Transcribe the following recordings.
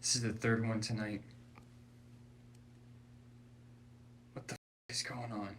This is the third one tonight. What the is going on?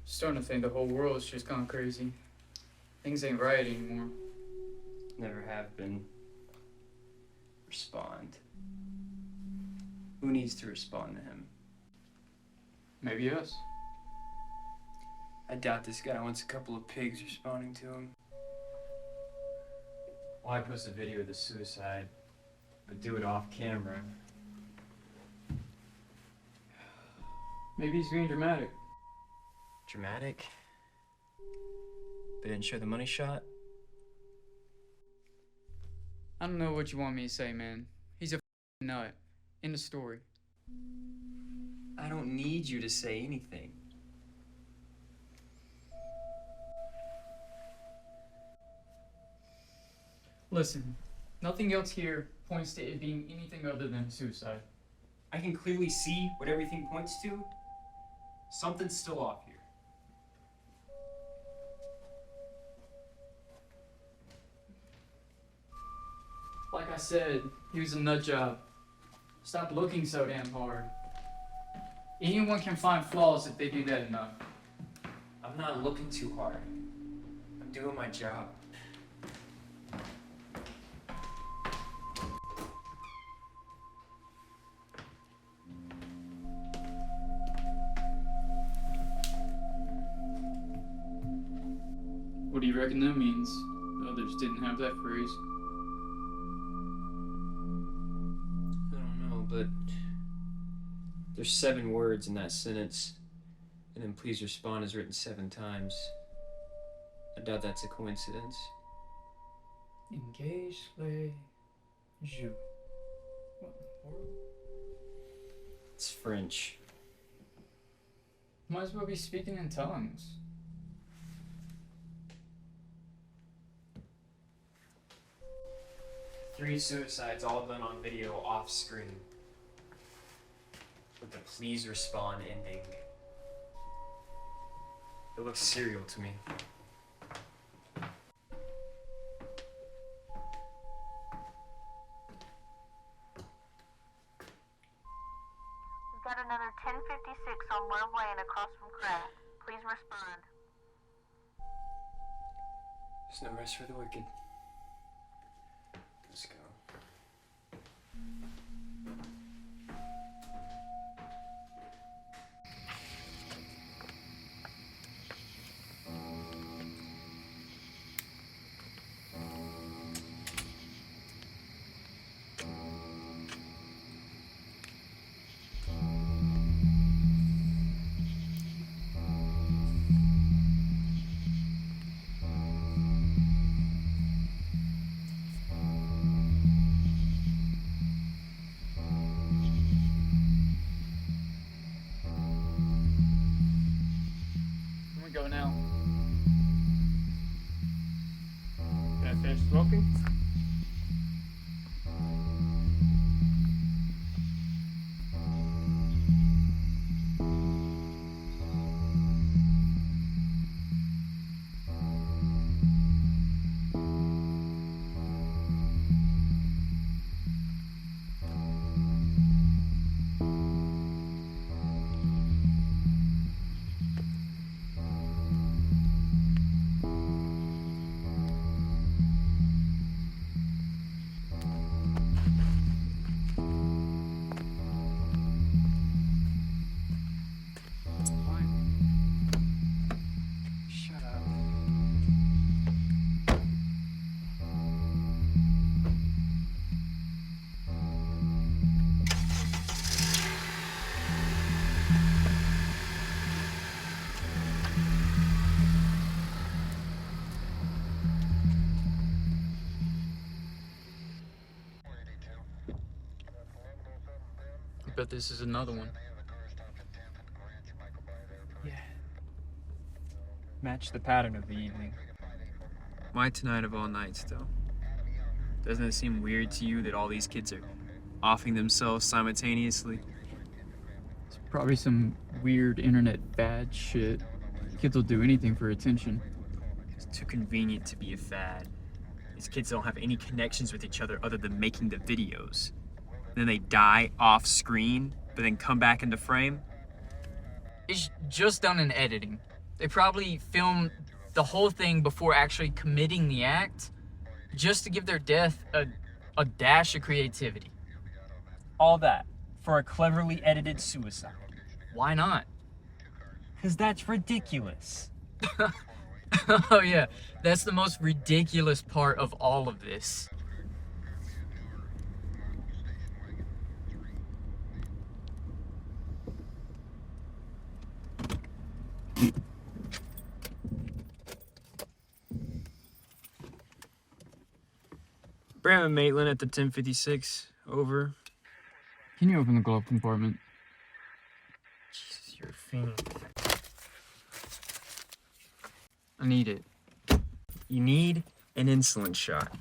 Starting to think the whole world's just gone crazy. Things ain't right anymore. Never have been. Respond. Who needs to respond to him? Maybe us. I doubt this guy wants a couple of pigs responding to him. Well, I post a video of the suicide, but do it off camera. Maybe he's being dramatic. Dramatic? They didn't show the money shot? I don't know what you want me to say, man. He's a nut. End of story. I don't need you to say anything. Listen, nothing else here points to it being anything other than suicide. I can clearly see what everything points to. Something's still off here. Like I said, he was a nut job. Stop looking so damn hard. Anyone can find flaws if they do that enough. I'm not looking too hard. I'm doing my job. What do you reckon that means? The others didn't have that phrase. I don't know, but there's 7 words in that sentence, and then please respond is written 7 times. I doubt that's a coincidence. Engage, play, joue. What in the world? It's French. Might as well be speaking in tongues. Three suicides all done on video off screen. With the please respond ending. It looks serial to me. 1056 on Love Lane across from Craft. Please respond. There's no rest for the wicked. Let's go. Go now. Can I finish smoking? Shut up. I bet this is another one. Yeah. Match the pattern of the evening. Why tonight of all nights, though? Doesn't it seem weird to you that all these kids are offing themselves simultaneously? It's probably some weird internet fad shit. Kids will do anything for attention. It's too convenient to be a fad. These kids don't have any connections with each other other than making the videos. Then they die off screen, but then come back into frame. It's just done in editing. They probably filmed the whole thing before actually committing the act, just to give their death a dash of creativity. All that for a cleverly edited suicide. Why not? Because that's ridiculous. Oh yeah, that's the most ridiculous part of all of this. Brandon Maitland at the 1056. Over. Can you open the glove compartment? Jesus, you're a fiend. I need it. You need an insulin shot.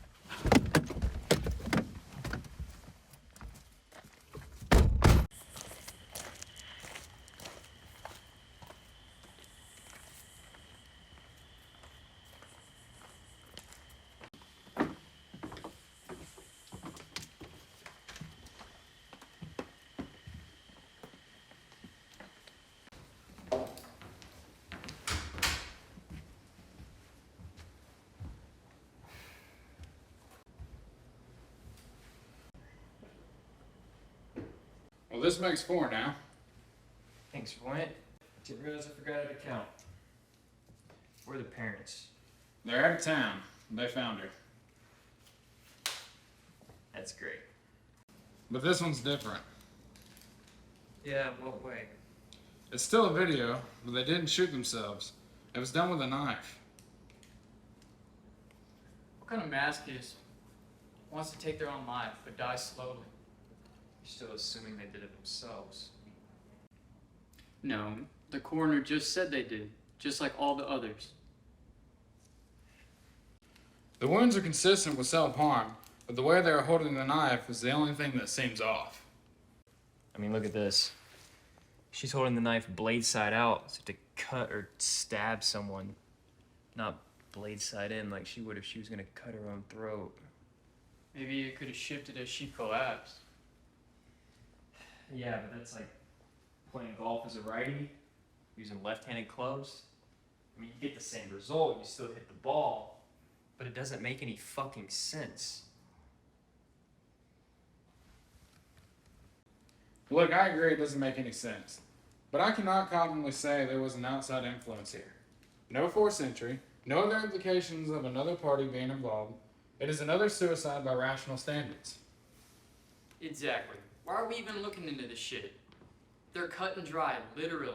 Well, this makes 4 now. Thanks, Flint. Didn't realize I forgot how to count. Where are the parents? They're out of town. They found her. That's great. But this one's different. Yeah, what way? It's still a video, but they didn't shoot themselves. It was done with a knife. What kind of masochist wants to take their own life but die slowly? You're still assuming they did it themselves. No, the coroner just said they did, just like all the others. The wounds are consistent with self-harm, but the way they were holding the knife is the only thing that seems off. I mean, look at this. She's holding the knife blade side out as if to cut or stab someone, not blade side in like she would if she was gonna cut her own throat. Maybe it could have shifted as she collapsed. Yeah, but that's like playing golf as a righty, using left-handed clubs. I mean, you get the same result, you still hit the ball, but it doesn't make any fucking sense. Look, I agree it doesn't make any sense. But I cannot confidently say there was an outside influence here. No forced entry, no other implications of another party being involved. It is another suicide by rational standards. Exactly. Why are we even looking into this shit? They're cut and dry, literally.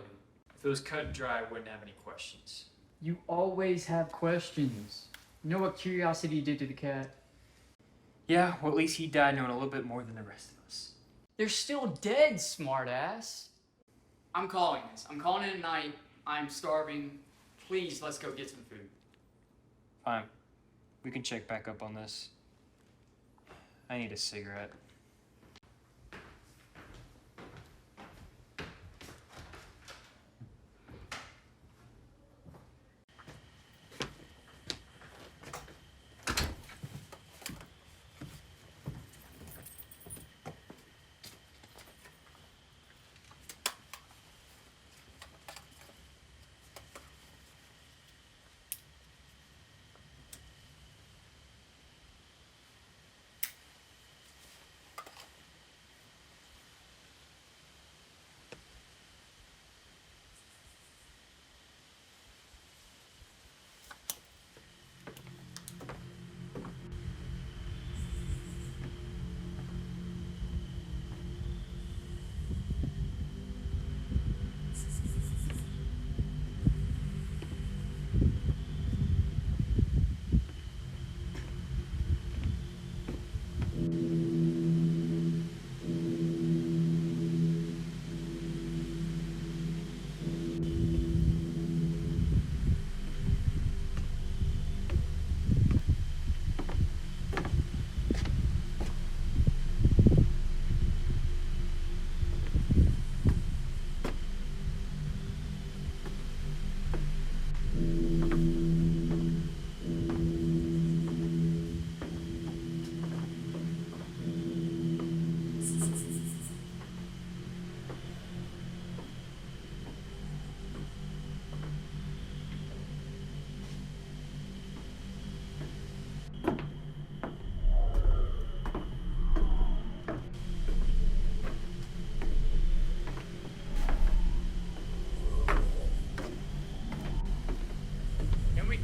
If it was cut and dry, I wouldn't have any questions. You always have questions. You know what curiosity did to the cat? Yeah, well, at least he died knowing a little bit more than the rest of us. They're still dead, smartass. I'm calling this. I'm calling it a night. I'm starving. Please, let's go get some food. Fine. We can check back up on this. I need a cigarette.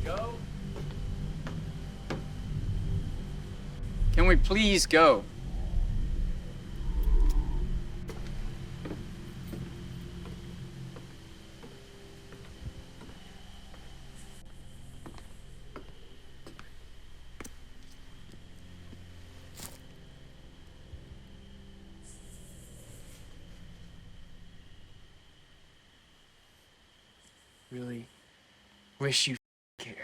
Go. Can we please go? Really wish you cared.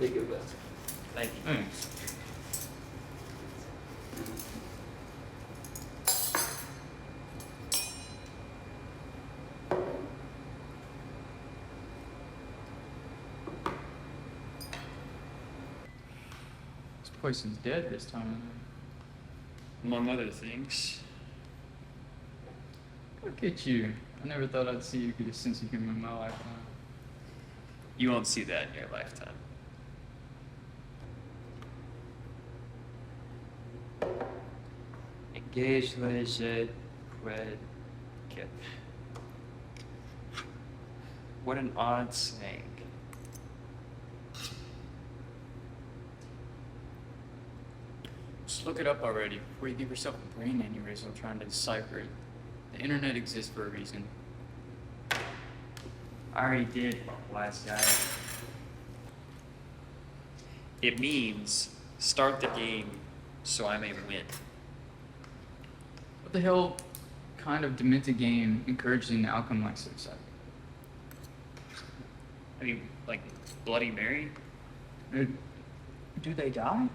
Take it back. Thank you. Thanks. This place is dead this time. Among other things. Look at you. I never thought I'd see you get a sense of humor in my lifetime. You won't see that in your lifetime. Engage, léger, quid, kip. What an odd saying. Just look it up already before you give yourself a brain aneurysm trying to decipher it. The internet exists for a reason. I already did, last guy. It means start the game so I may win. What the hell kind of demented game encourages an outcome like suicide? I mean, like Bloody Mary? Do they die?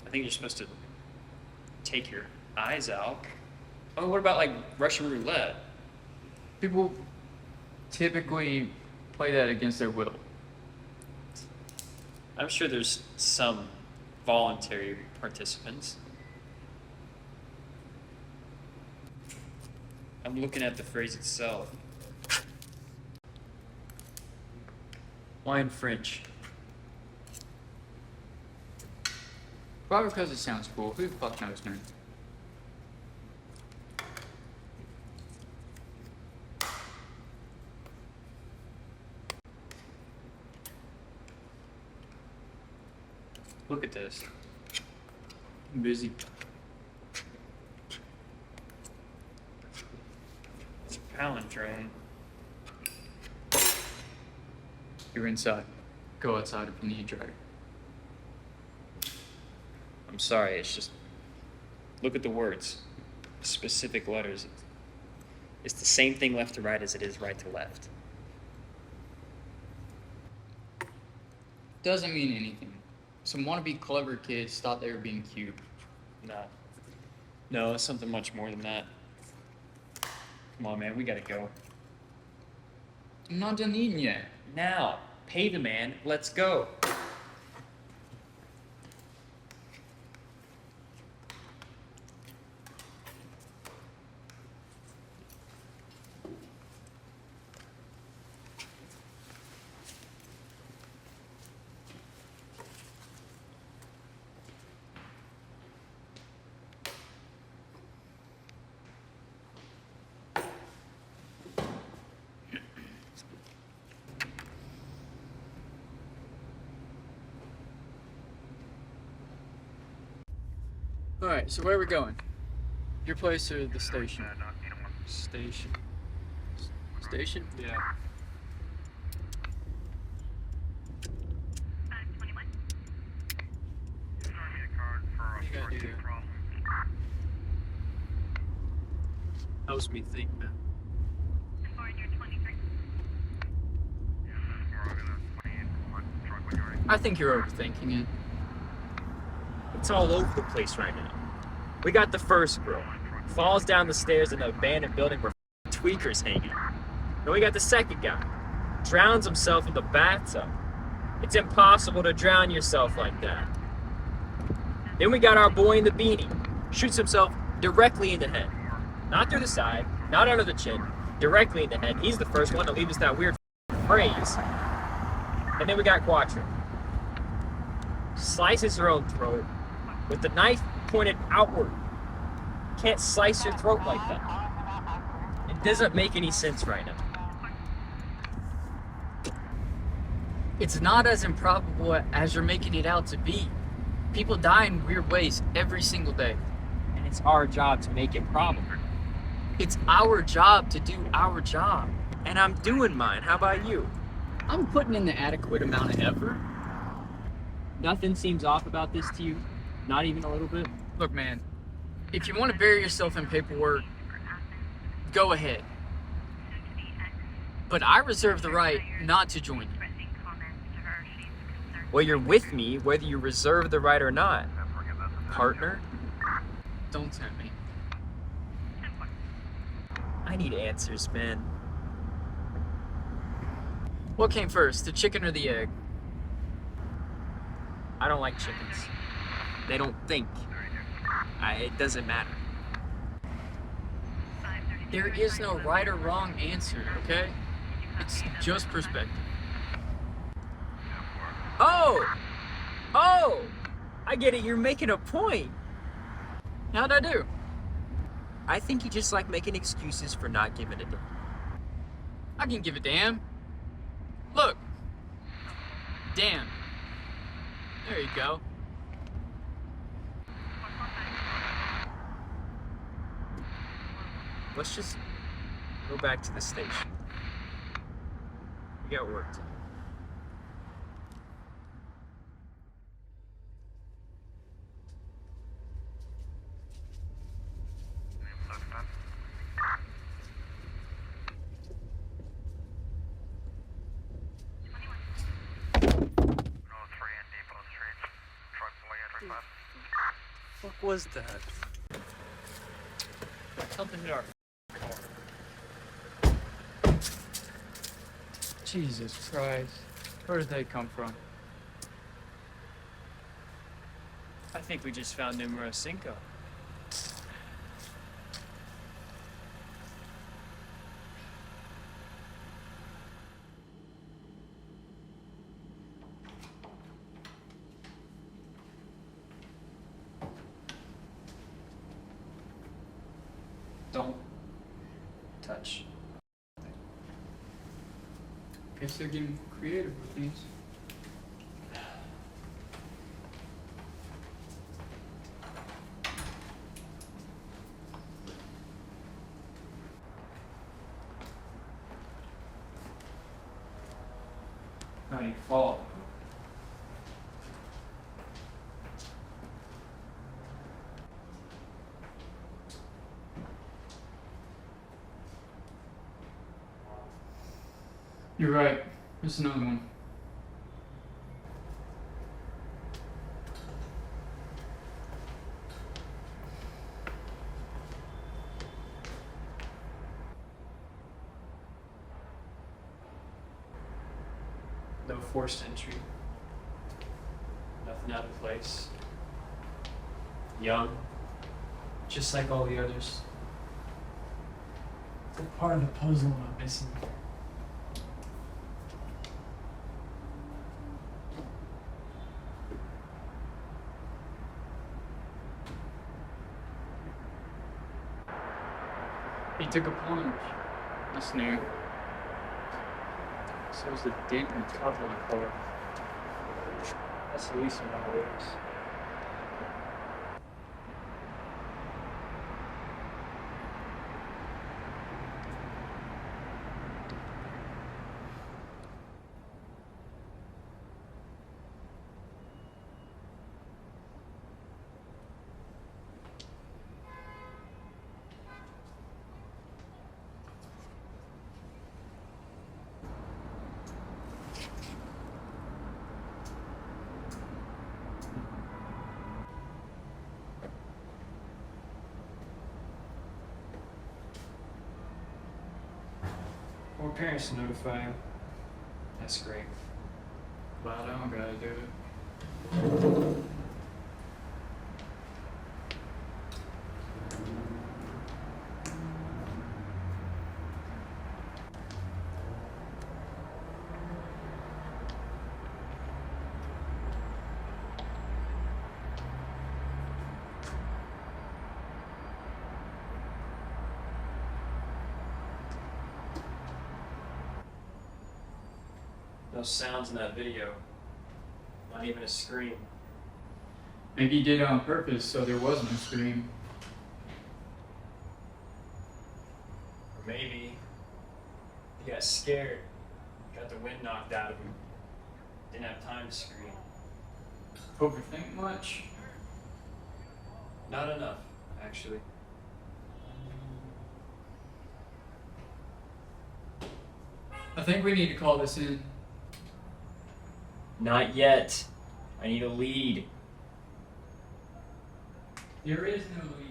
I think you're supposed to take your eyes out. Oh, what about like Russian roulette? People typically play that against their will. I'm sure there's some voluntary participants. I'm looking at the phrase itself. Why in French? Probably because it sounds cool. Who the fuck knows, man? Look at this. I'm busy. It's a palindrome. You're inside. Go outside if you need a drag. I'm sorry, it's just. Look at the words. Specific letters. It's the same thing left to right as it is right to left. Doesn't mean anything. Some wannabe clever kids thought they were being cute. No, it's something much more than that. Come on, man, we gotta go. I'm not done eating yet. Now, pay the man, let's go. Alright, so where are we going? Your place or the station? Station. Station? Yeah. What you gotta do there? Helps me think, man. I think you're overthinking it. It's all over the place right now. We got the first girl. Falls down the stairs in an abandoned building where tweakers hanging. Then we got the second guy. Drowns himself in the bathtub. It's impossible to drown yourself like that. Then we got our boy in the beanie. Shoots himself directly in the head. Not through the side, not under the chin, directly in the head. He's the first one to leave us that weird phrase. And then we got Quattro. Slices her own throat with the knife pointed outward. Can't slice your throat like that. It doesn't make any sense right now. It's not as improbable as you're making it out to be. People die in weird ways every single day. And it's our job to make it probable. It's our job to do our job. And I'm doing mine. How about you? I'm putting in the adequate amount of effort. Nothing seems off about this to you? Not even a little bit? Look, man, if you want to bury yourself in paperwork, go ahead. But I reserve the right not to join you. Well, you're with me whether you reserve the right or not. Partner? Don't tempt me. I need answers, man. What came first, the chicken or the egg? I don't like chickens. They don't think. It doesn't matter. There is no right or wrong answer, okay? It's just perspective. Oh! Oh! I get it, you're making a point. How'd I do? I think you just like making excuses for not giving a damn. I can give a damn. Look. Damn. There you go. Let's just go back to the station. We got work to do. What was that? Something hit our Jesus Christ. Where did they come from? I think we just found numero cinco. Don't touch. Guess they're getting creative with these. Not your fault. You're right. There's another one. No forced entry. Nothing out of place. Young. Just like all the others. The part of the puzzle I'm missing. He took a plunge. That's new. So was the dent in the top of the car. That's at least what it is. More parents to notify him. That's great. But I don't gotta do it. No sounds in that video. Not even a scream. Maybe he did it on purpose so there wasn't a scream. Or maybe he got scared, got the wind knocked out of him, didn't have time to scream. Overthink much? Not enough, actually. I think we need to call this in. Not yet. I need a lead. There is no lead.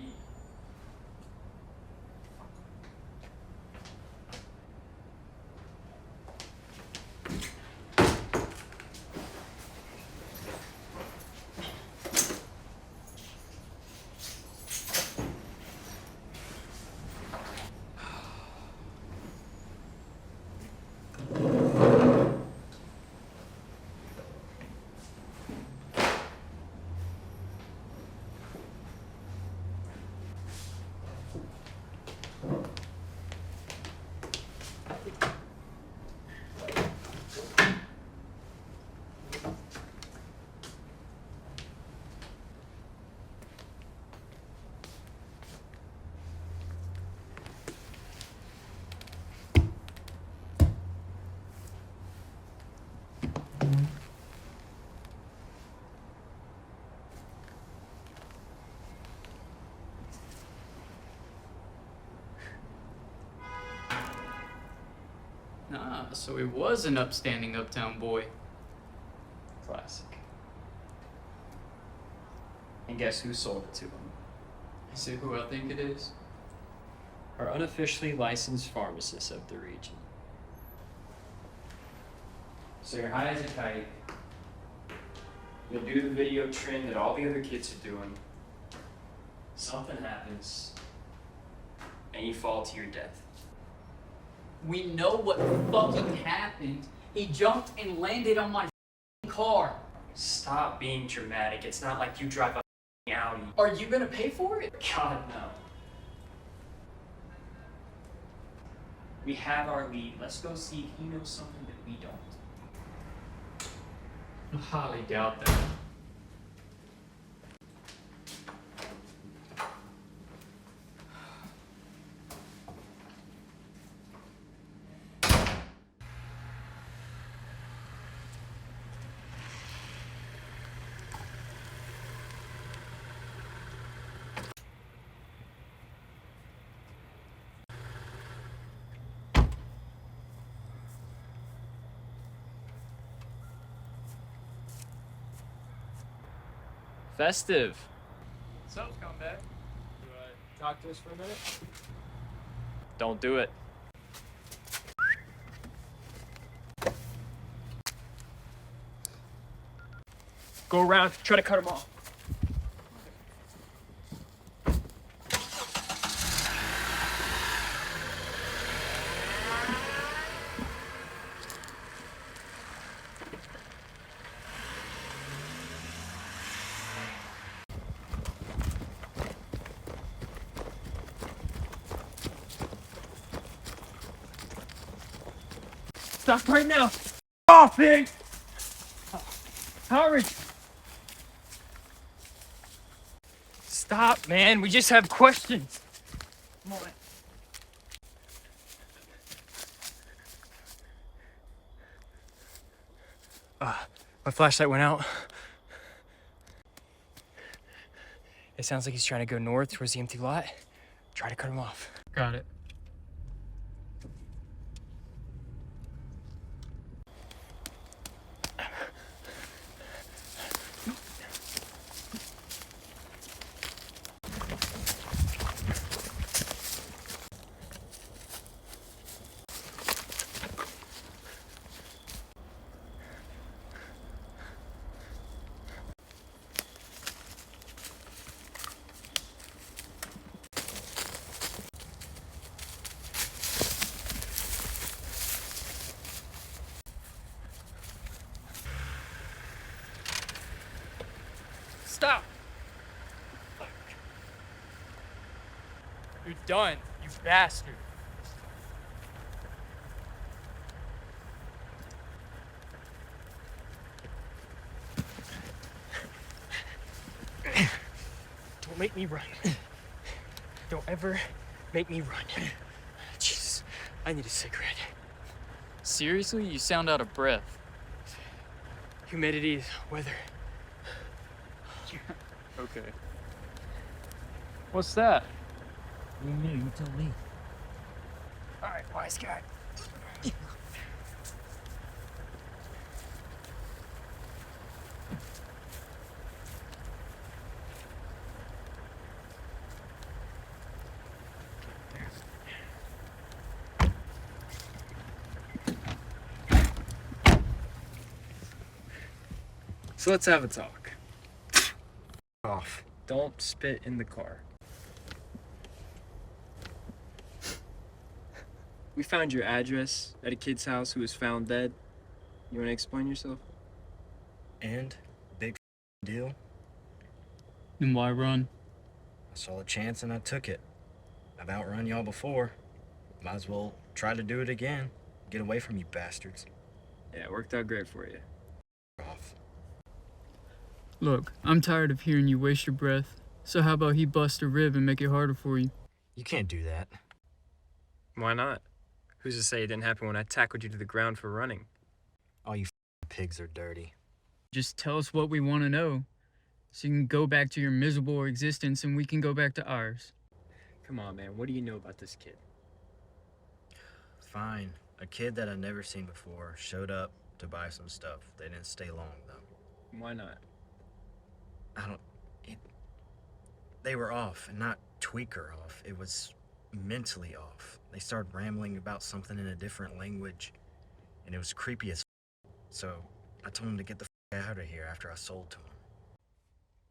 Ah, so he was an upstanding uptown boy. Classic. And guess who sold it to him? Is it who I think it is? Our unofficially licensed pharmacist of the region. So you're high as a kite. You'll do the video trend that all the other kids are doing. Something happens, and you fall to your death. We know what fucking happened. He jumped and landed on my car. Stop being dramatic. It's not like you drive a Audi. Are you gonna pay for it? God, no. We have our lead. Let's go see if he knows something that we don't. I highly doubt that. Festive. So, come back. Talk to us for a minute? Don't do it. Go around, try to cut him off. Stop right now! Off, pig! Hurry! Stop, man. We just have questions. Come on. My flashlight went out. It sounds like he's trying to go north towards the empty lot. Try to cut him off. Got it. Stop! You're done, you bastard. Don't make me run. Don't ever make me run. Jesus, I need a cigarette. Seriously? You sound out of breath. Humidity, weather. Okay. What's that? You knew, you told me. All right, wise guy. So let's have a talk. Off. Don't spit in the car. We found your address at a kid's house who was found dead. You want to explain yourself? And big deal. Then why run? I saw a chance and I took it. I've outrun y'all before. Might as well try to do it again. Get away from you bastards. Yeah, it worked out great for you. Off. Look, I'm tired of hearing you waste your breath. So how about he bust a rib and make it harder for you? You can't do that. Why not? Who's to say it didn't happen when I tackled you to the ground for running? All you pigs are dirty. Just tell us what we want to know. So you can go back to your miserable existence and we can go back to ours. Come on, man. What do you know about this kid? Fine. A kid that I'd never seen before showed up to buy some stuff. They didn't stay long, though. Why not? They were off, and not tweaker off. It was mentally off. They started rambling about something in a different language, and it was creepy as So I told them to get the out of here after I sold to them.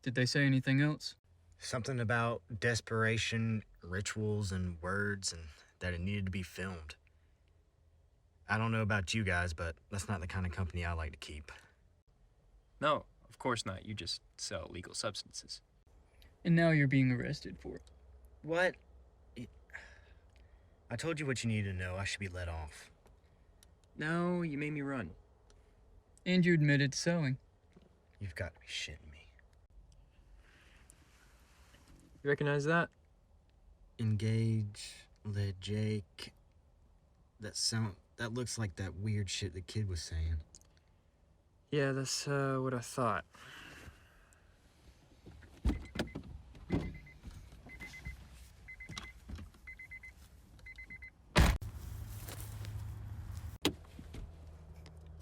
Did they say anything else? Something about desperation, rituals, and words, and that it needed to be filmed. I don't know about you guys, but that's not the kind of company I like to keep. No, of course not. You just sell illegal substances. And now you're being arrested for it. What? I told you what you needed to know. I should be let off. No, you made me run. And you admitted to selling. You've got to be shitting me. You recognize that? Engage, led Jake. That looks like that weird shit the kid was saying. Yeah, that's what I thought.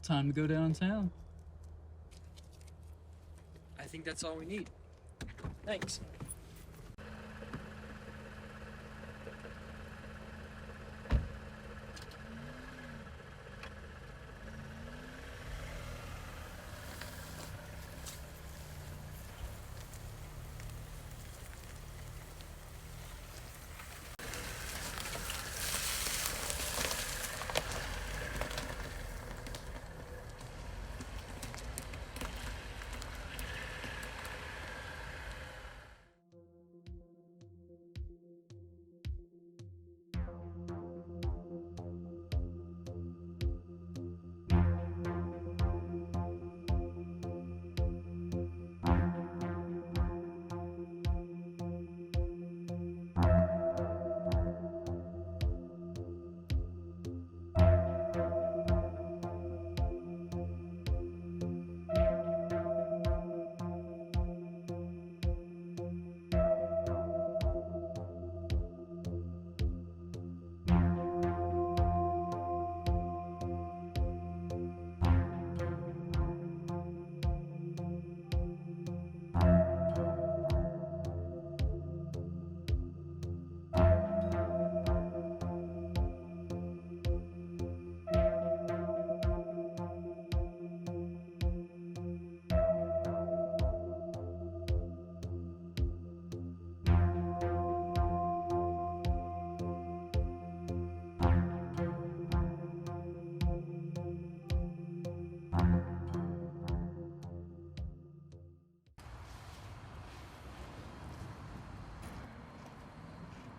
Time to go downtown. I think that's all we need. Thanks.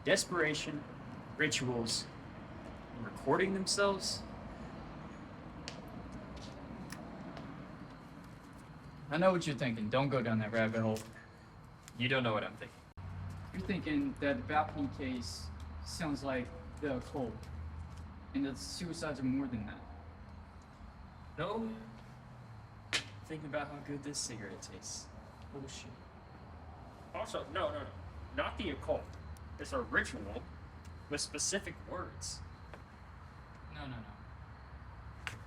Desperation, rituals, recording themselves. I know what you're thinking. Don't go down that rabbit hole. You don't know what I'm thinking. You're thinking that the Ballenger case sounds like the occult, and that suicides are more than that. No. Think about how good this cigarette tastes. Bullshit. Also, no. Not the occult. It's a ritual with specific words. No.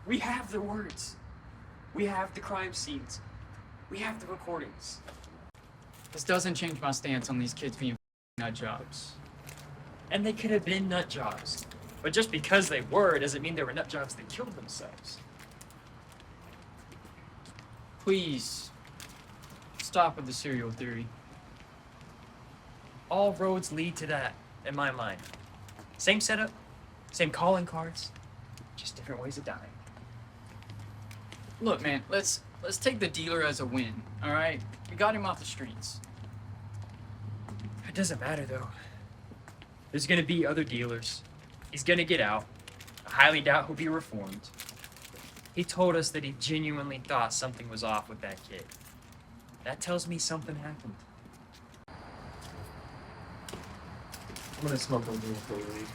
We have the words. We have the crime scenes. We have the recordings. This doesn't change my stance on these kids being nut jobs. And they could have been nut jobs. But just because they were doesn't mean they were nut jobs that killed themselves. Please, stop with the serial theory. All roads lead to that, in my mind. Same setup, same calling cards, just different ways of dying. Look, man, let's take the dealer as a win, all right? We got him off the streets. It doesn't matter though. There's gonna be other dealers. He's gonna get out. I highly doubt he'll be reformed. He told us that he genuinely thought something was off with that kid. That tells me something happened. I'm gonna smoke one more before we leave.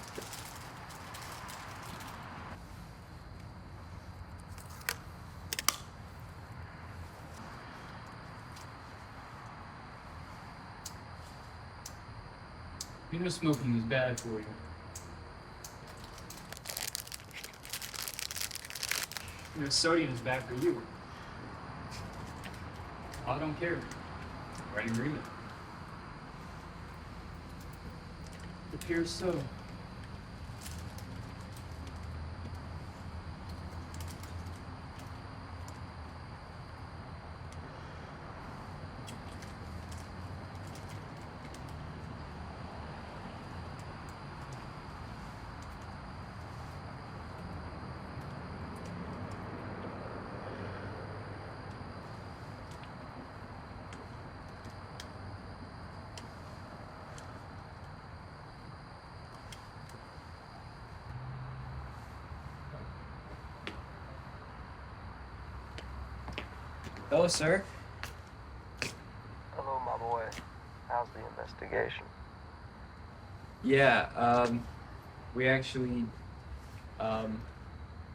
You know smoking is bad for you. You know sodium is bad for you. I don't care. We're in agreement. It appears so. Hello, sir. Hello, my boy. How's the investigation? Yeah, we actually,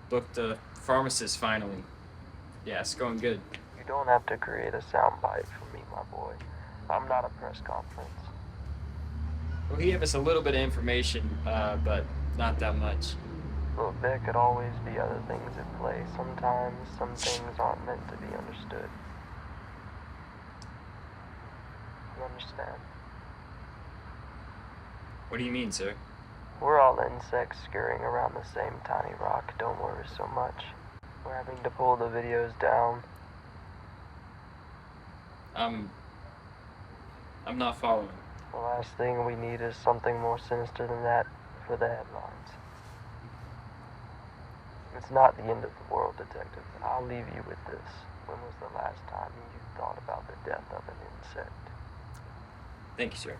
booked a pharmacist finally. Yeah, it's going good. You don't have to create a soundbite for me, my boy. I'm not a press conference. Well, he gave us a little bit of information, but not that much. Look, there could always be other things at play. Sometimes some things aren't meant to be understood. You understand? What do you mean, sir? We're all insects scurrying around the same tiny rock. Don't worry so much. We're having to pull the videos down. I'm not following. The last thing we need is something more sinister than that for the headlines. It's not the end of the world, detective. I'll leave you with this. When was the last time you thought about the death of an insect? Thank you, sir.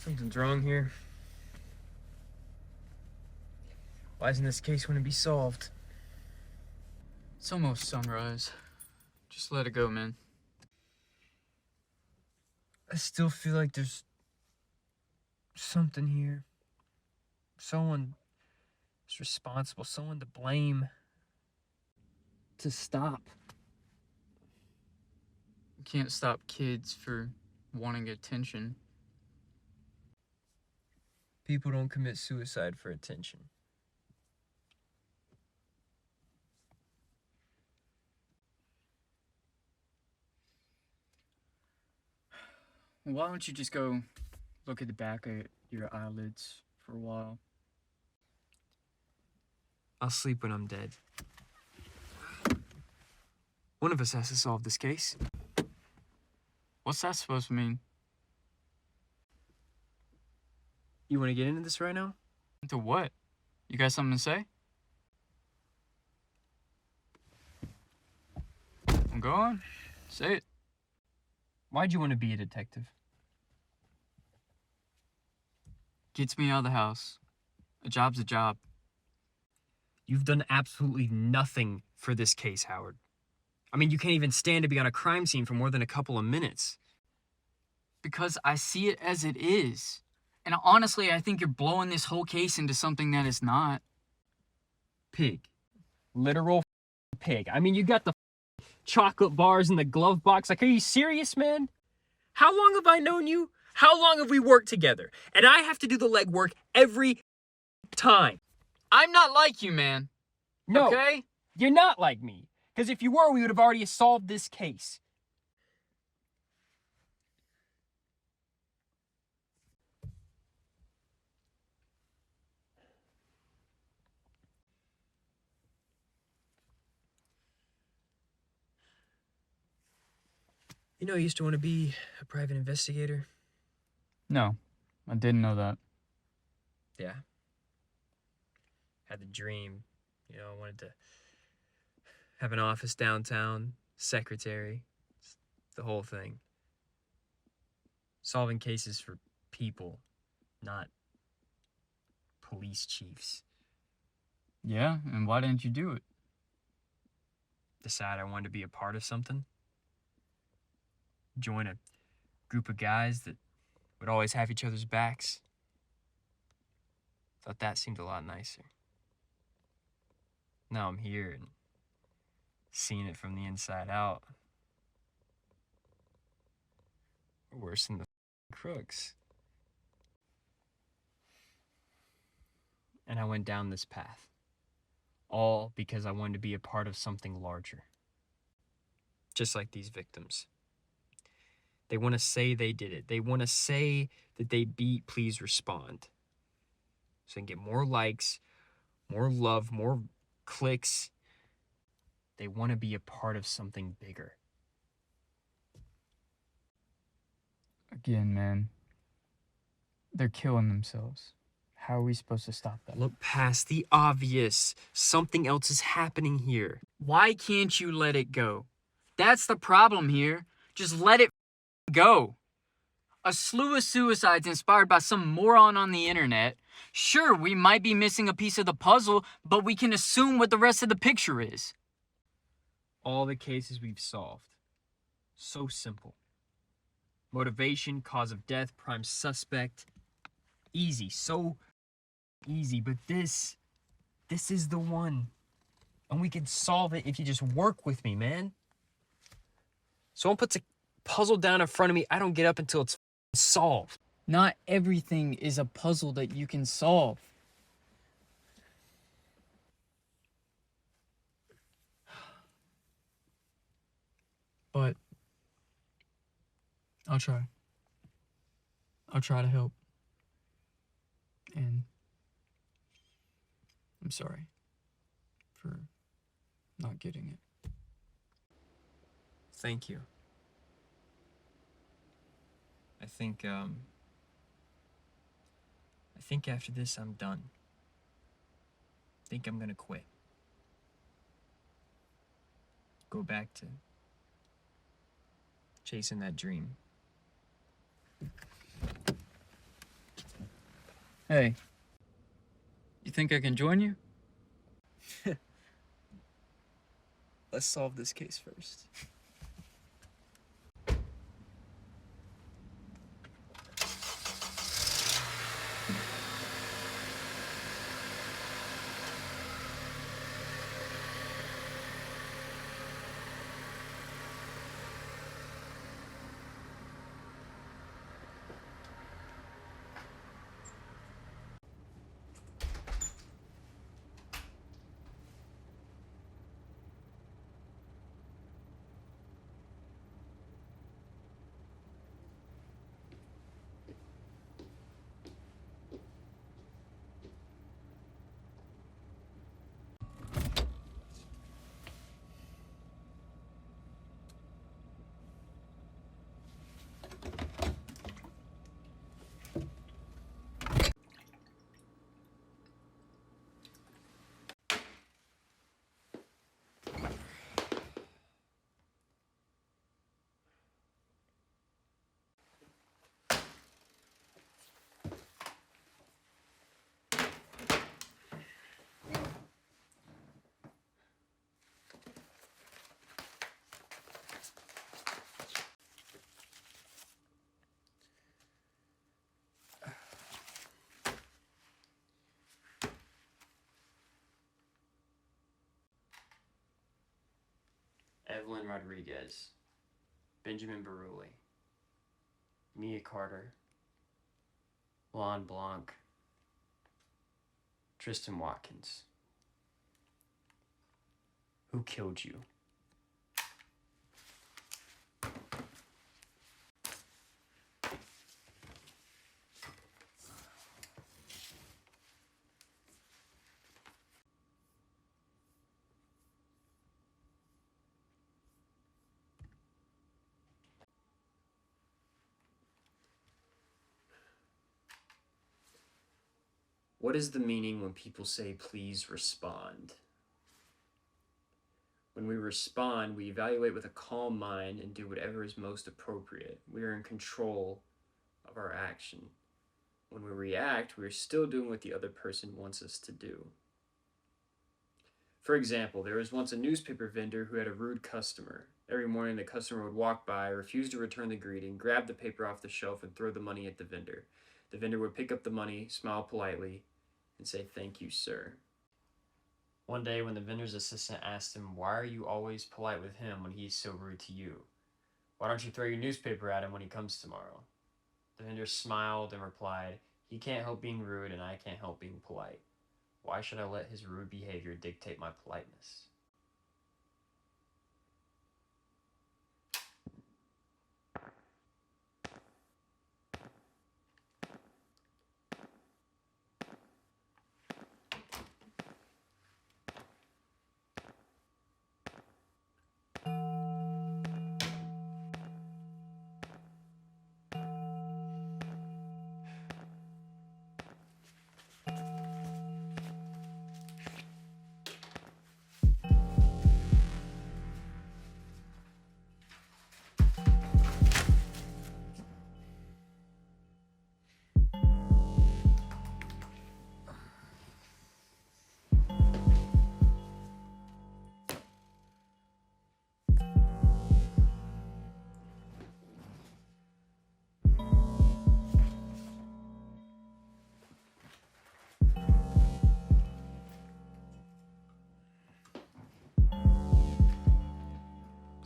Something's wrong here. Why isn't this case going to be solved? It's almost sunrise. Just let it go, man. I still feel like there's something here. Someone is responsible, someone to blame. To stop. You can't stop kids for wanting attention. People don't commit suicide for attention. Why don't you just go look at the back of your eyelids for a while? I'll sleep when I'm dead. One of us has to solve this case. What's that supposed to mean? You want to get into this right now? Into what? You got something to say? Well, go on. Say it. Why'd you want to be a detective? Gets me out of the house. A job's a job. You've done absolutely nothing for this case, Howard. I mean, you can't even stand to be on a crime scene for more than a couple of minutes. Because I see it as it is. And honestly, I think you're blowing this whole case into something that it's not. Pig. Literal pig. I mean, you got the chocolate bars in the glove box. Like, are you serious, man? How long have I known you? How long have we worked together? And I have to do the legwork every time. I'm not like you, man. No, Okay? you're not like me. Because if you were, we would have already solved this case. You know, I used to want to be a private investigator. No, I didn't know that. Yeah. Had the dream. You know, I wanted to have an office downtown, secretary, the whole thing. Solving cases for people, not police chiefs. Yeah, and why didn't you do it? Decide I wanted to be a part of something. Join a group of guys that would always have each other's backs. Thought that seemed a lot nicer. Now I'm here and seeing it from the inside out. Worse than the crooks. And I went down this path. All because I wanted to be a part of something larger. Just like these victims. They want to say they did it. They want to say that they beat Please Respond. So they can get more likes, more love, more clicks. They want to be a part of something bigger. Again, man. They're killing themselves. How are we supposed to stop that? Look past the obvious. Something else is happening here. Why can't you let it go? That's the problem here. Just let it go. A slew of suicides inspired by some moron on the internet. Sure, we might be missing a piece of the puzzle, but we can assume what the rest of the picture is. All the cases we've solved. So simple. Motivation, cause of death, prime suspect. Easy, so easy. But this is the one. And we can solve it if you just work with me, man. Someone puts a puzzle down in front of me, I don't get up until it's solved. Not everything is a puzzle that you can solve. But I'll try. I'll try to help. And I'm sorry for not getting it. Thank you. I think after this I'm done. I think I'm gonna quit. Go back to chasing that dream. Hey, you think I can join you? Let's solve this case first. Evelyn Rodriguez, Benjamin Beruli, Mia Carter, Lon Blanc, Tristan Watkins. Who killed you? What is the meaning when people say, please respond? When we respond, we evaluate with a calm mind and do whatever is most appropriate. We are in control of our action. When we react, we are still doing what the other person wants us to do. For example, there was once a newspaper vendor who had a rude customer. Every morning, the customer would walk by, refuse to return the greeting, grab the paper off the shelf, and throw the money at the vendor. The vendor would pick up the money, smile politely, and say, "Thank you, sir." One day, when the vendor's assistant asked him, "Why are you always polite with him when he's so rude to you? Why don't you throw your newspaper at him when he comes tomorrow?" The vendor smiled and replied, "He can't help being rude, and I can't help being polite. Why should I let his rude behavior dictate my politeness?"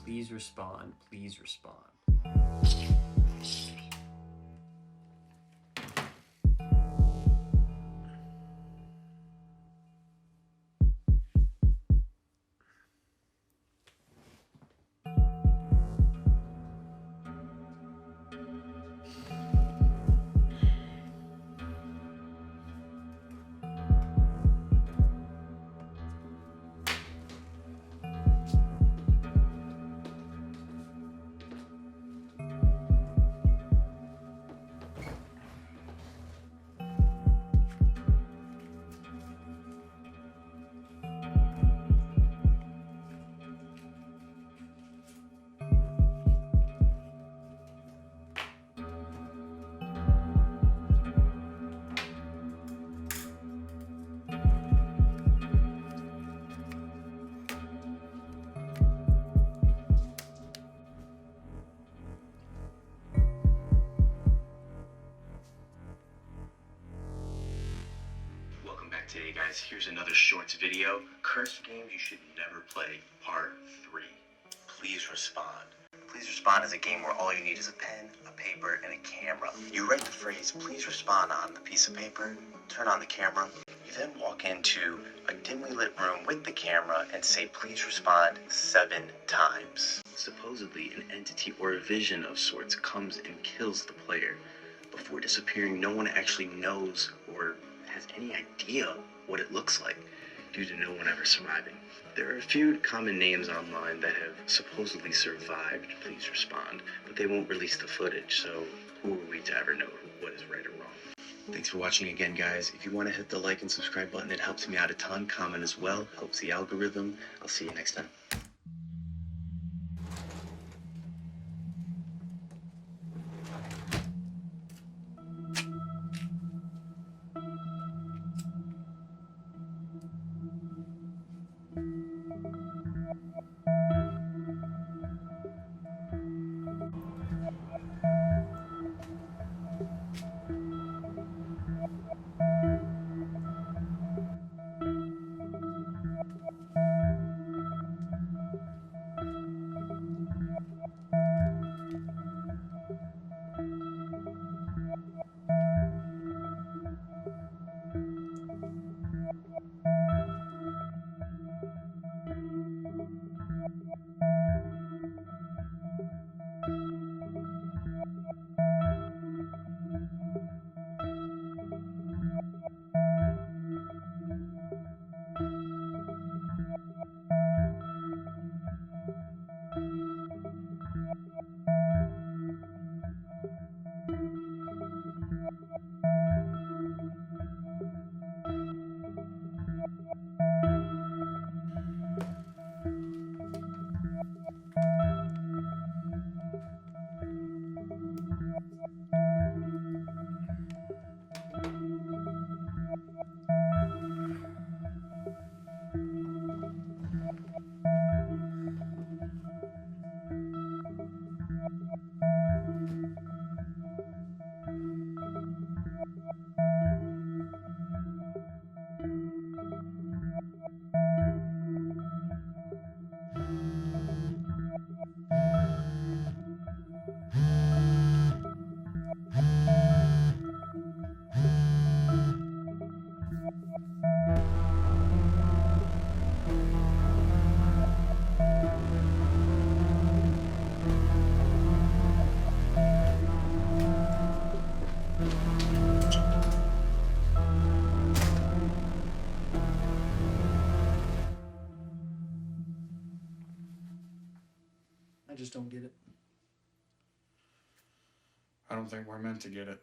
Please respond, please respond. today, guys. Here's another shorts video. Cursed games you should never play, part 3. Please respond. Please Respond is a game where all you need is a pen, a paper, and a camera. You write the phrase, please respond, on the piece of paper, turn on the camera. You then walk into a dimly lit room with the camera and say, please respond 7 times. Supposedly, an entity or a vision of sorts comes and kills the player. Before disappearing, no one actually knows or has any idea what it looks like, due to no one ever surviving. There are a few common names online that have supposedly survived Please Respond, but they won't release the footage, so who are we to ever know what is right or wrong? Thanks for watching again, guys. If you want to hit the like and subscribe button, it helps me out a ton. Comment as well, helps the algorithm. I'll see you next time. I just don't get it. I don't think we're meant to get it.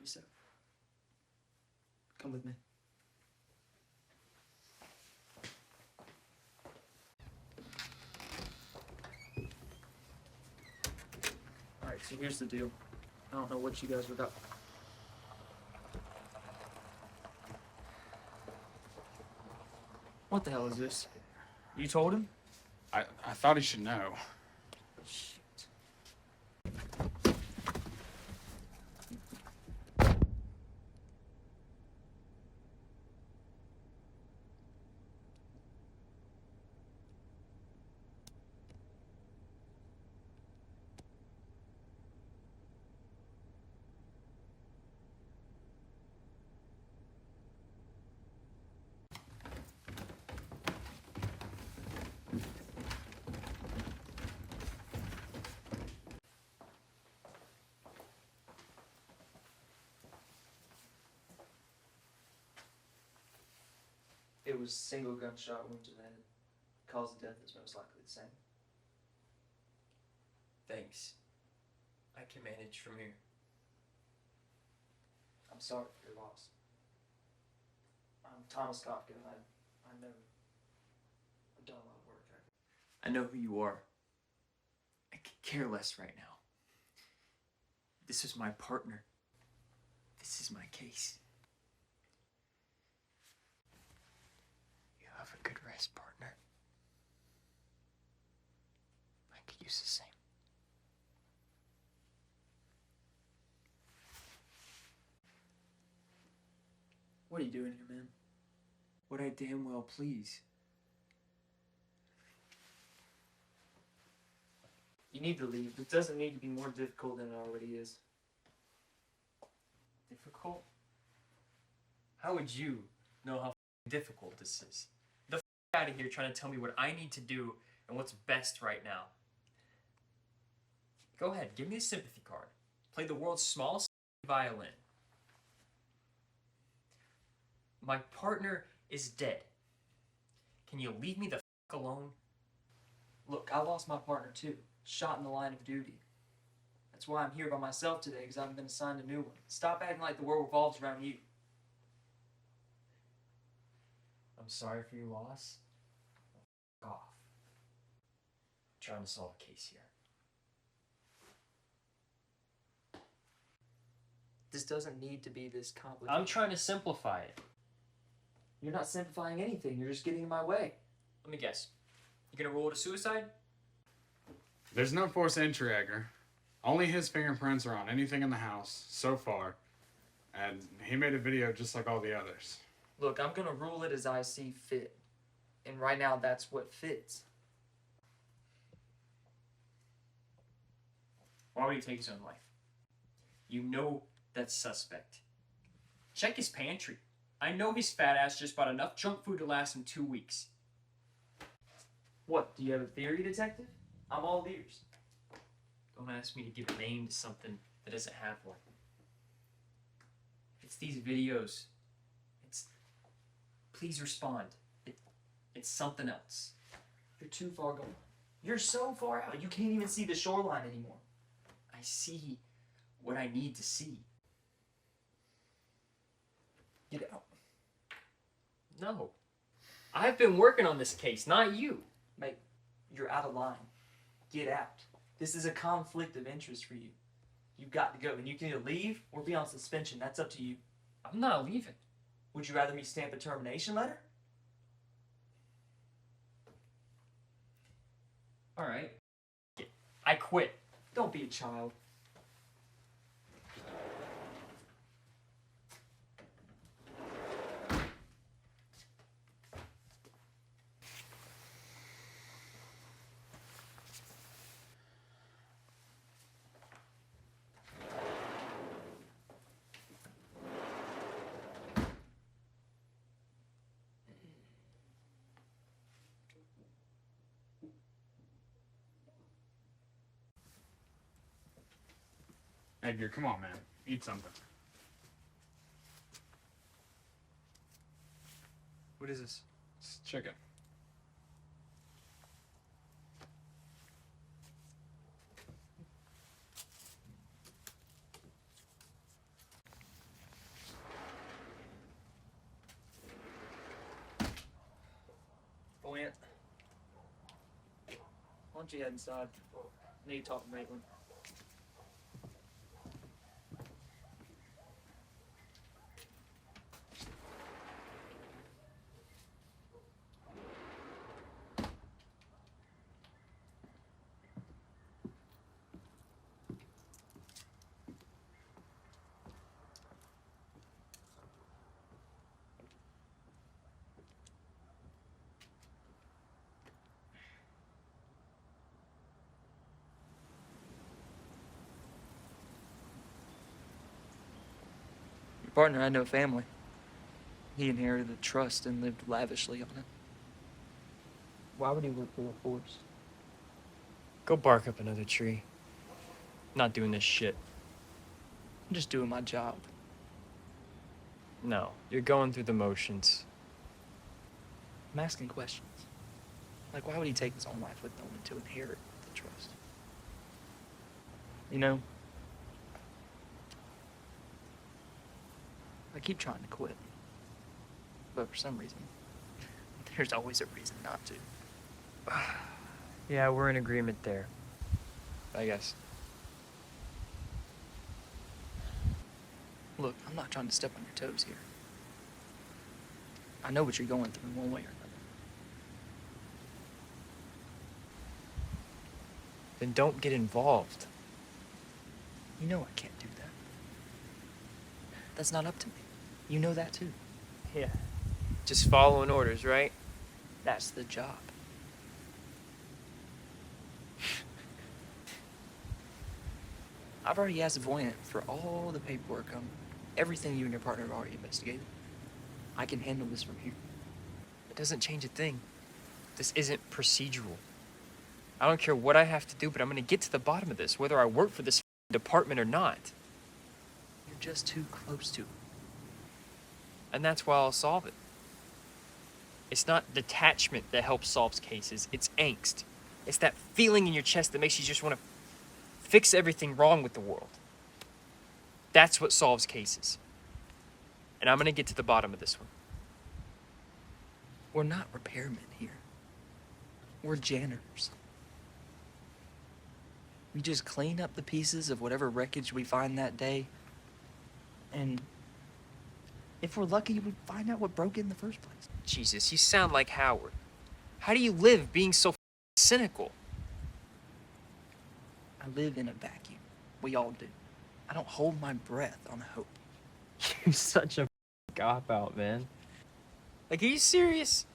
So, come with me. Alright, so here's the deal. I don't know what you guys were up. What the hell is this? You told him? I thought he should know. Shit. It was single gunshot wound to the head. Cause of death is most likely the same. Thanks. I can manage from here. I'm sorry for your loss. I'm Thomas Kafka. I know. I've done a lot of work. I know who you are. I could care less right now. This is my partner. This is my case. You have a good rest, partner. I could use the same. What are you doing here, man? Would I damn well please? You need to leave. It doesn't need to be more difficult than it already is. Difficult? How would you know how difficult this is? The out of here trying to tell me what I need to do and what's best right now. Go ahead, give me a sympathy card. Play the world's smallest violin. My partner is dead. Can you leave me the alone? Look, I lost my partner too. Shot in the line of duty. That's why I'm here by myself today, because I haven't been assigned a new one. Stop acting like the world revolves around you. I'm sorry for your loss. F off. I'm trying to solve a case here. This doesn't need to be this complicated. I'm trying to simplify it. You're not simplifying anything. You're just getting in my way. Let me guess. You gonna rule it a suicide? There's no forced entry, Edgar. Only his fingerprints are on anything in the house so far, and he made a video just like all the others. Look, I'm gonna rule it as I see fit. And right now, that's what fits. Why would he take his own life? You know that's suspect. Check his pantry. I know his fat ass just bought enough junk food to last him 2 weeks. What, do you have a theory, detective? I'm all ears. Don't ask me to give a name to something that doesn't have one. It's these videos. It's... Please respond. It's something else. You're too far gone. You're so far out, you can't even see the shoreline anymore. I see what I need to see. Get out. No. I've been working on this case, not you. Mate, you're out of line. Get out. This is a conflict of interest for you. You've got to go, and you can either leave or be on suspension. That's up to you. I'm not leaving. Would you rather me stamp a termination letter? All right. I quit. Don't be a child. Edgar, come on, man. Eat something. What is this? It's chicken. Oh, Aunt. Why don't you head inside? I need to talk to Maitland. Your partner had no family. He inherited the trust and lived lavishly on it. Why would he work for the force? Go bark up another tree. Not doing this shit. I'm just doing my job. No, you're going through the motions. I'm asking questions. Like, why would he take his own life with no one to inherit the trust? You know, I keep trying to quit. But for some reason, there's always a reason not to. Yeah, we're in agreement there. I guess. Look, I'm not trying to step on your toes here. I know what you're going through in one way or another. Then don't get involved. You know I can't do that. That's not up to me. You know that too. Yeah. Just following orders, right? That's the job. I've already asked Voyant for all the paperwork on everything you and your partner have already investigated. I can handle this from here. It doesn't change a thing. This isn't procedural. I don't care what I have to do, but I'm gonna get to the bottom of this, whether I work for this department or not. You're just too close to it. And that's why I'll solve it. It's not detachment that helps solve cases, it's angst. It's that feeling in your chest that makes you just want to fix everything wrong with the world. That's what solves cases. And I'm gonna get to the bottom of this one. We're not repairmen here. We're janitors. We just clean up the pieces of whatever wreckage we find that day. And if we're lucky, we find out what broke it in the first place. Jesus, you sound like Howard. How do you live being so cynical? I live in a vacuum. We all do. I don't hold my breath on hope. You're such a cop-out, man. Like, are you serious?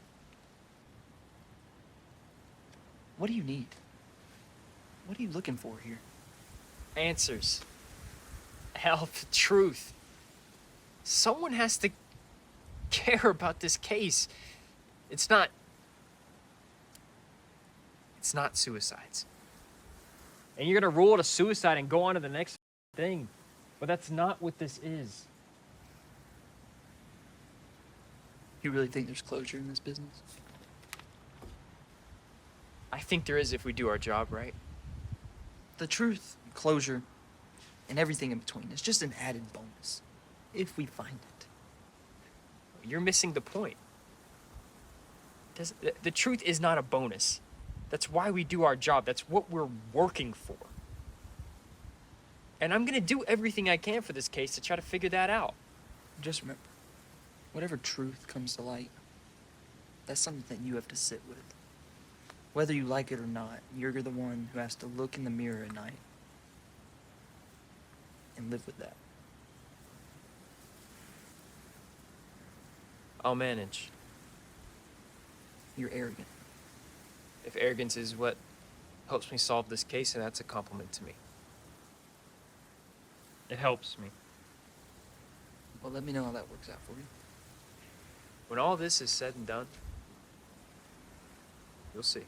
What do you need? What are you looking for here? Answers. Help, truth. Someone has to care about this case. It's not suicides. And you're gonna rule it a suicide and go on to the next thing. But that's not what this is. You really think there's closure in this business? I think there is if we do our job right. The truth, closure, and everything in between is just an added bonus. If we find it. You're missing the point. The truth is not a bonus. That's why we do our job. That's what we're working for. And I'm gonna do everything I can for this case to try to figure that out. Just remember, whatever truth comes to light, that's something that you have to sit with. Whether you like it or not, you're the one who has to look in the mirror at night and live with that. I'll manage. You're arrogant. If arrogance is what helps me solve this case, then that's a compliment to me. It helps me. Well, let me know how that works out for you. When all this is said and done, you'll see.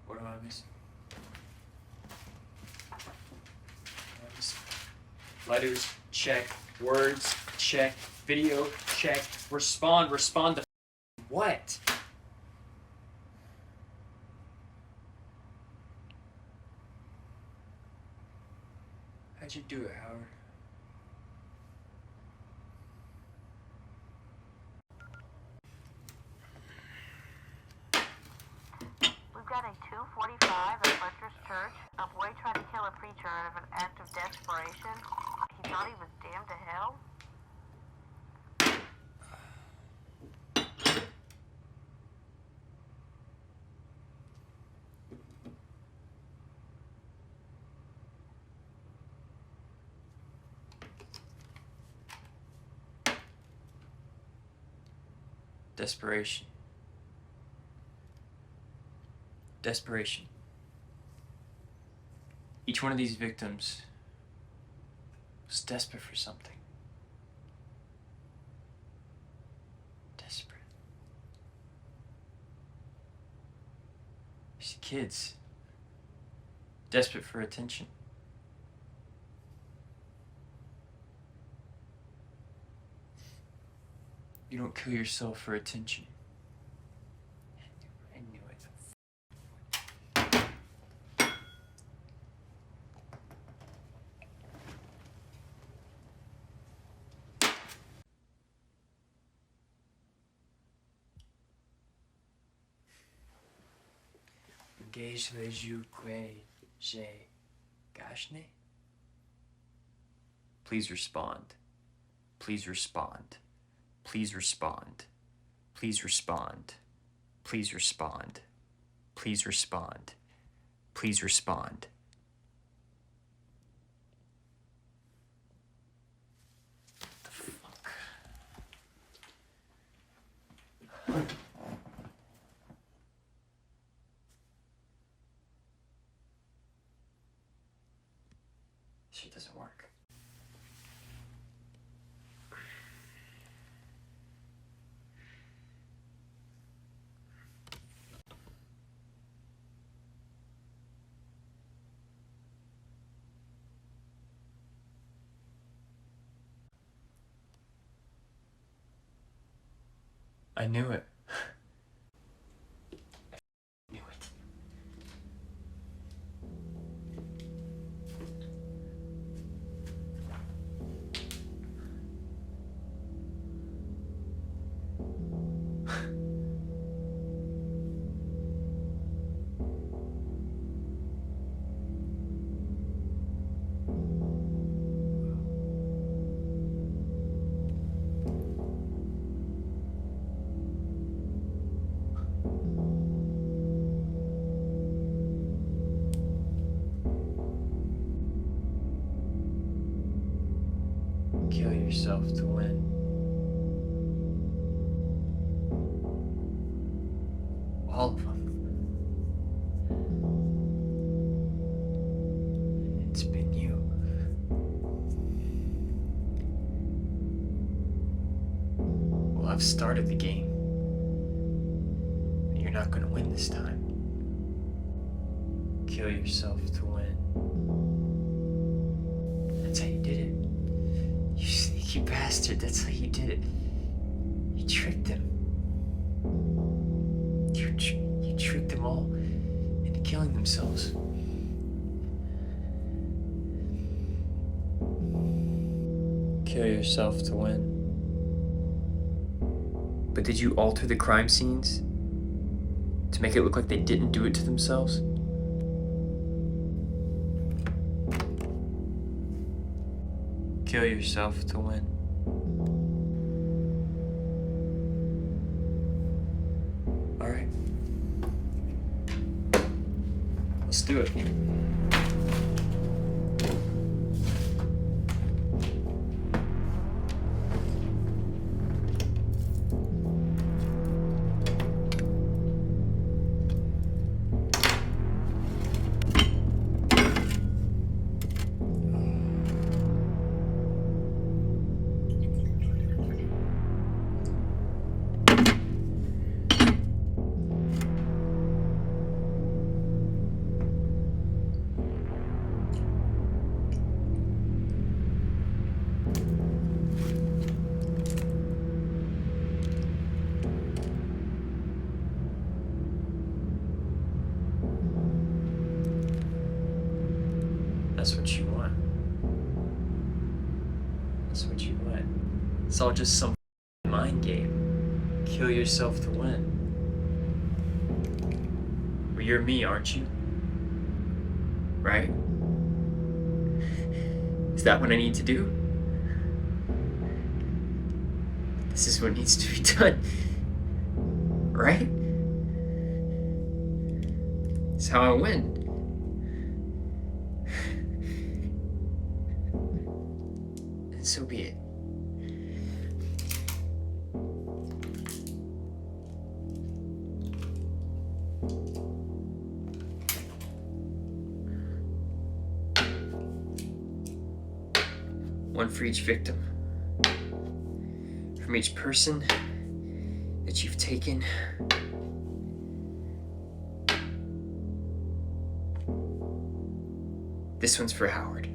What am I missing? Letters, check. Words, check. Video, check. Respond to what? How'd you do it, Howard? We've got a 245 at Butcher's Church. A boy tried to kill a preacher out of an act of desperation. He thought he was damned to hell. Desperation. Desperation. Each one of these victims was desperate for something. Desperate. These kids. Desperate for attention. You don't kill yourself for attention. I knew it. Engage les yeux que j'ai gashne. Please respond. Please respond. Please respond. Please respond. Please respond. Please respond. Please respond. What the fuck? Shit doesn't work. I knew it. I knew it. Kill yourself to win. All of them. It's been you. Well, I've started the game. You're not gonna win this time. Kill yourself to win. That's how you did it. You sneaky bastard, that's how you did it. You tricked them. You tricked them all into killing themselves. Kill yourself to win. But did you alter the crime scenes to make it look like they didn't do it to themselves? Kill yourself to win. All right. Let's do it. That's what you want. That's what you want. It's all just some mind game. Kill yourself to win. Well, you're me, aren't you? Right? Is that what I need to do? This is what needs to be done. Right? It's how I win. And so be it. One for each victim. From each person that you've taken. This one's for Howard.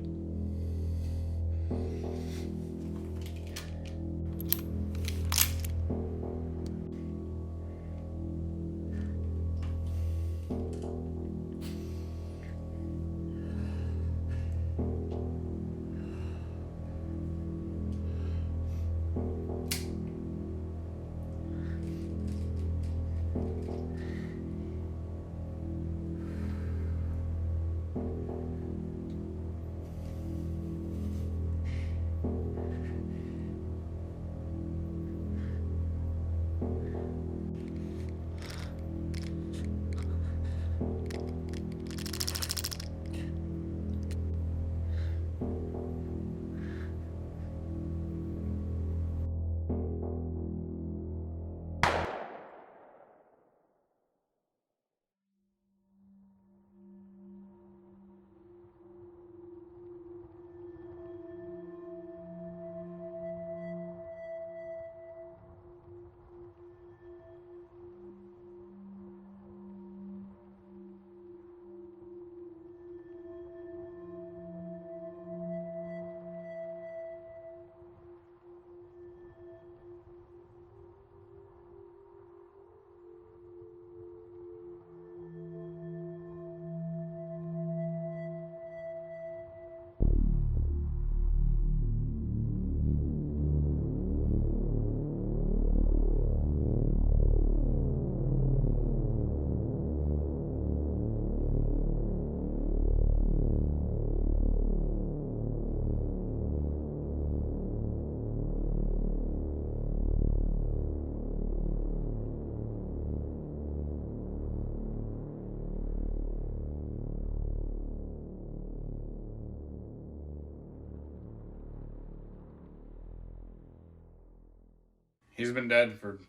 He's been dead for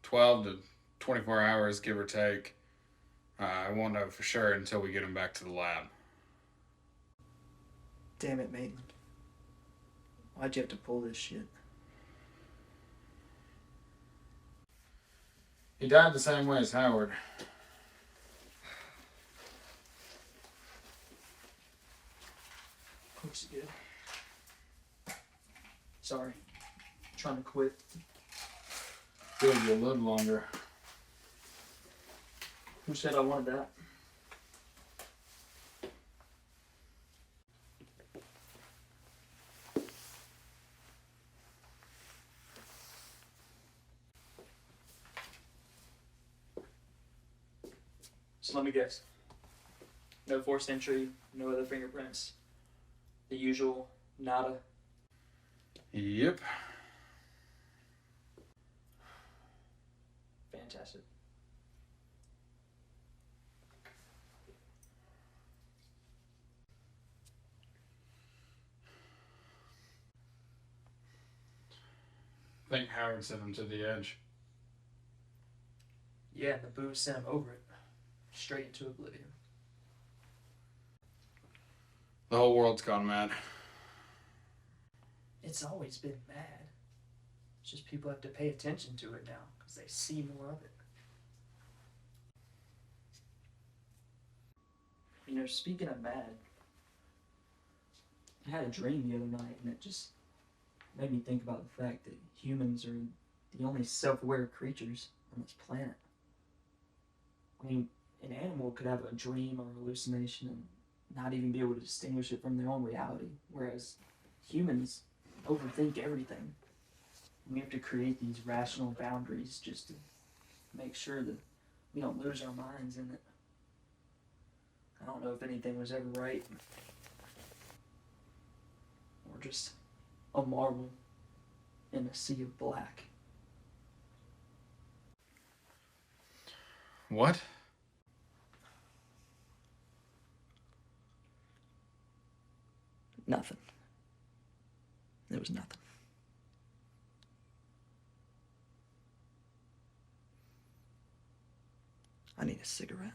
12 to 24 hours, give or take. I won't know for sure until we get him back to the lab. Damn it, Maitland. Why'd you have to pull this shit? He died the same way as Howard. Of course you did. Sorry. Trying to quit. Feel you a little longer. Who said I wanted that? So let me guess. No forced entry, no other fingerprints. The usual nada. Yep. Fantastic. I think Howard sent him to the edge. Yeah, and the booze sent him over it. Straight into oblivion. The whole world's gone mad. It's always been mad. It's just people have to pay attention to it now because they see more of it. You know, speaking of mad, I had a dream the other night and it just made me think about the fact that humans are the only self-aware creatures on this planet. I mean, an animal could have a dream or hallucination and not even be able to distinguish it from their own reality, whereas humans overthink everything. We have to create these rational boundaries just to make sure that we don't lose our minds in it. I don't know if anything was ever right or just a marble in a sea of black. What? Nothing. There was nothing. I need a cigarette.